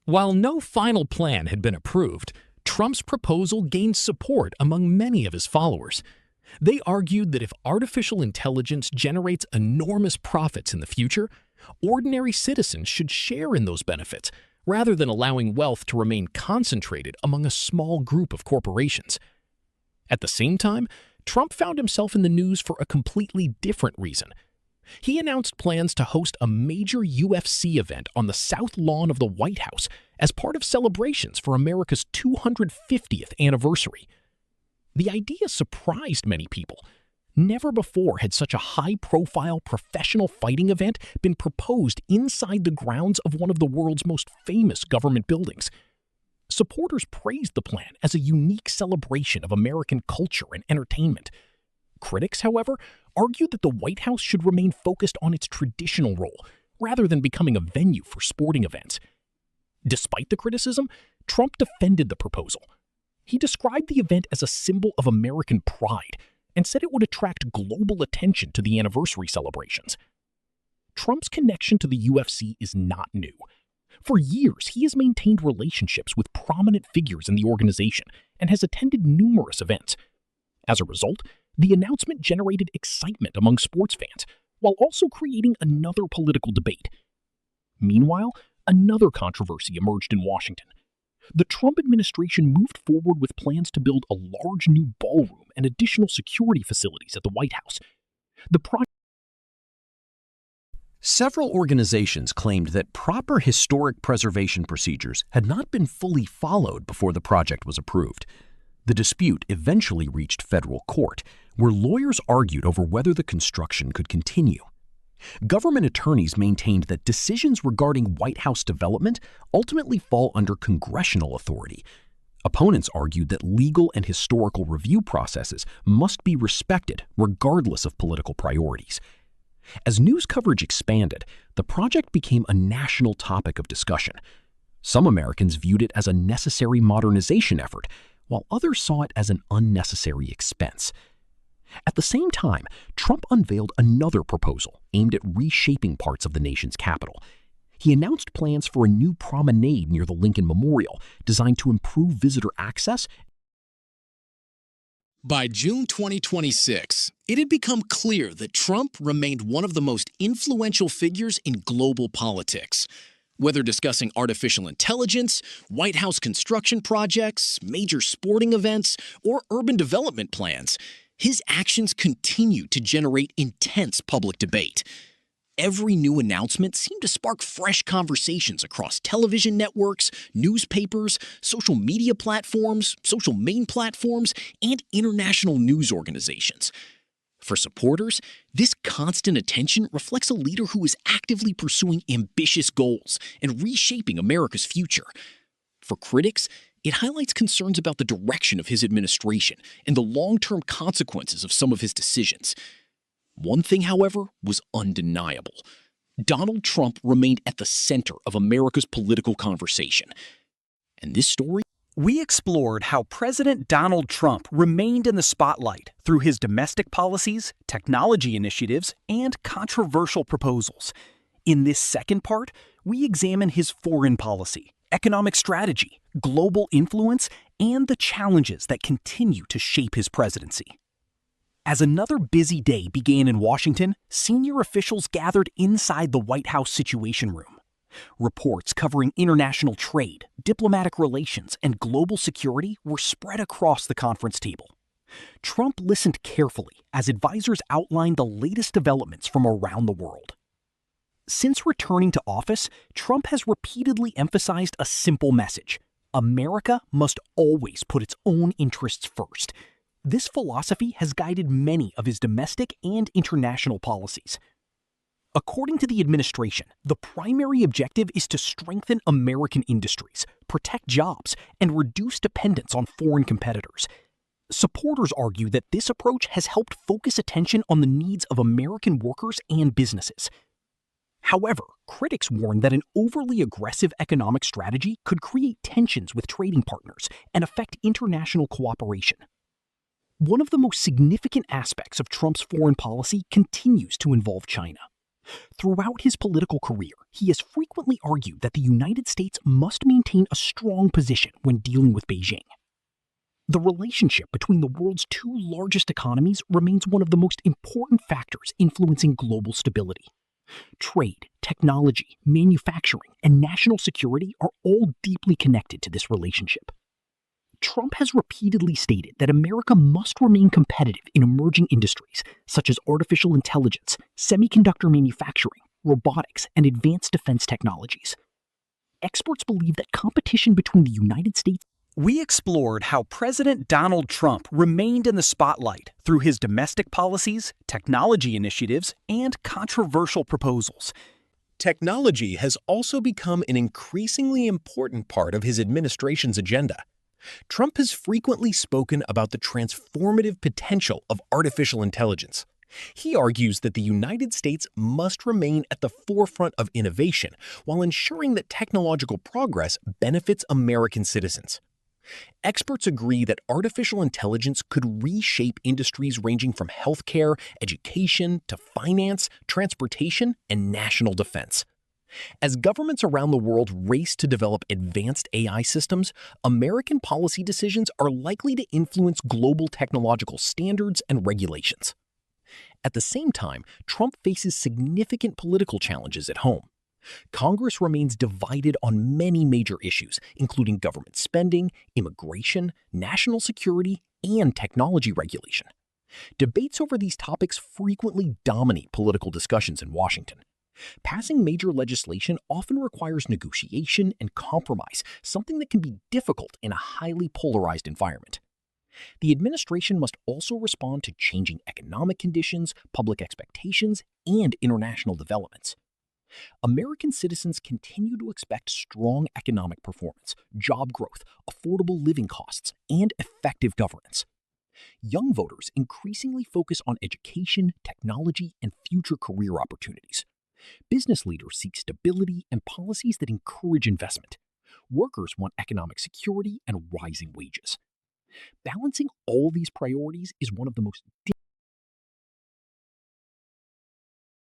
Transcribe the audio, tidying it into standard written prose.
While no final plan had been approved, Trump's proposal gained support among many of his followers. They argued that if artificial intelligence generates enormous profits in the future, ordinary citizens should share in those benefits rather than allowing wealth to remain concentrated among a small group of corporations. At the same time, Trump found himself in the news for a completely different reason. He announced plans to host a major UFC event on the south lawn of the White House as part of celebrations for America's 250th anniversary. The idea surprised many people. Never before had such a high-profile professional fighting event been proposed inside the grounds of one of the world's most famous government buildings. Supporters praised the plan as a unique celebration of American culture and entertainment. Critics, however, argued that the White House should remain focused on its traditional role, rather than becoming a venue for sporting events. Despite the criticism, Trump defended the proposal. He described the event as a symbol of American pride and said it would attract global attention to the anniversary celebrations. Trump's connection to the UFC is not new. For years, he has maintained relationships with prominent figures in the organization and has attended numerous events. As a result, the announcement generated excitement among sports fans, while also creating another political debate. Meanwhile, another controversy emerged in Washington. The Trump administration moved forward with plans to build a large new ballroom and additional security facilities at the White House. Several organizations claimed that proper historic preservation procedures had not been fully followed before the project was approved. The dispute eventually reached federal court, where lawyers argued over whether the construction could continue. Government attorneys maintained that decisions regarding White House development ultimately fall under congressional authority. Opponents argued that legal and historical review processes must be respected regardless of political priorities. As news coverage expanded, the project became a national topic of discussion. Some Americans viewed it as a necessary modernization effort, while others saw it as an unnecessary expense. At the same time, Trump unveiled another proposal aimed at reshaping parts of the nation's capital. He announced plans for a new promenade near the Lincoln Memorial, designed to improve visitor access. By June 2026, it had become clear that Trump remained one of the most influential figures in global politics. Whether discussing artificial intelligence, White House construction projects, major sporting events, or urban development plans, his actions continue to generate intense public debate. Every new announcement seemed to spark fresh conversations across television networks, newspapers, social media platforms, social meme platforms, and international news organizations. For supporters, this constant attention reflects a leader who is actively pursuing ambitious goals and reshaping America's future. For critics, it highlights concerns about the direction of his administration and the long-term consequences of some of his decisions. One thing, however, was undeniable. Donald Trump remained at the center of America's political conversation. And this story? We explored how President Donald Trump remained in the spotlight through his domestic policies, technology initiatives, and controversial proposals. In this second part, we examine his foreign policy, economic strategy, global influence, and the challenges that continue to shape his presidency. As another busy day began in Washington, senior officials gathered inside the White House Situation Room. Reports covering international trade, diplomatic relations, and global security were spread across the conference table. Trump listened carefully as advisors outlined the latest developments from around the world. Since returning to office, Trump has repeatedly emphasized a simple message: America must always put its own interests first. This philosophy has guided many of his domestic and international policies. According to the administration, the primary objective is to strengthen American industries, protect jobs, and reduce dependence on foreign competitors. Supporters argue that this approach has helped focus attention on the needs of American workers and businesses. However, critics warn that an overly aggressive economic strategy could create tensions with trading partners and affect international cooperation. One of the most significant aspects of Trump's foreign policy continues to involve China. Throughout his political career, he has frequently argued that the United States must maintain a strong position when dealing with Beijing. The relationship between the world's two largest economies remains one of the most important factors influencing global stability. Trade, technology, manufacturing, and national security are all deeply connected to this relationship. Trump has repeatedly stated that America must remain competitive in emerging industries such as artificial intelligence, semiconductor manufacturing, robotics, and advanced defense technologies. Experts believe that competition between the United States. We explored how President Donald Trump remained in the spotlight through his domestic policies, technology initiatives, and controversial proposals. Technology has also become an increasingly important part of his administration's agenda. Trump has frequently spoken about the transformative potential of artificial intelligence. He argues that the United States must remain at the forefront of innovation while ensuring that technological progress benefits American citizens. Experts agree that artificial intelligence could reshape industries ranging from healthcare, education, to finance, transportation, and national defense. As governments around the world race to develop advanced AI systems, American policy decisions are likely to influence global technological standards and regulations. At the same time, Trump faces significant political challenges at home. Congress remains divided on many major issues, including government spending, immigration, national security, and technology regulation. Debates over these topics frequently dominate political discussions in Washington. Passing major legislation often requires negotiation and compromise, something that can be difficult in a highly polarized environment. The administration must also respond to changing economic conditions, public expectations, and international developments. American citizens continue to expect strong economic performance, job growth, affordable living costs, and effective governance. Young voters increasingly focus on education, technology, and future career opportunities. Business leaders seek stability and policies that encourage investment. Workers want economic security and rising wages. Balancing all these priorities is one of the most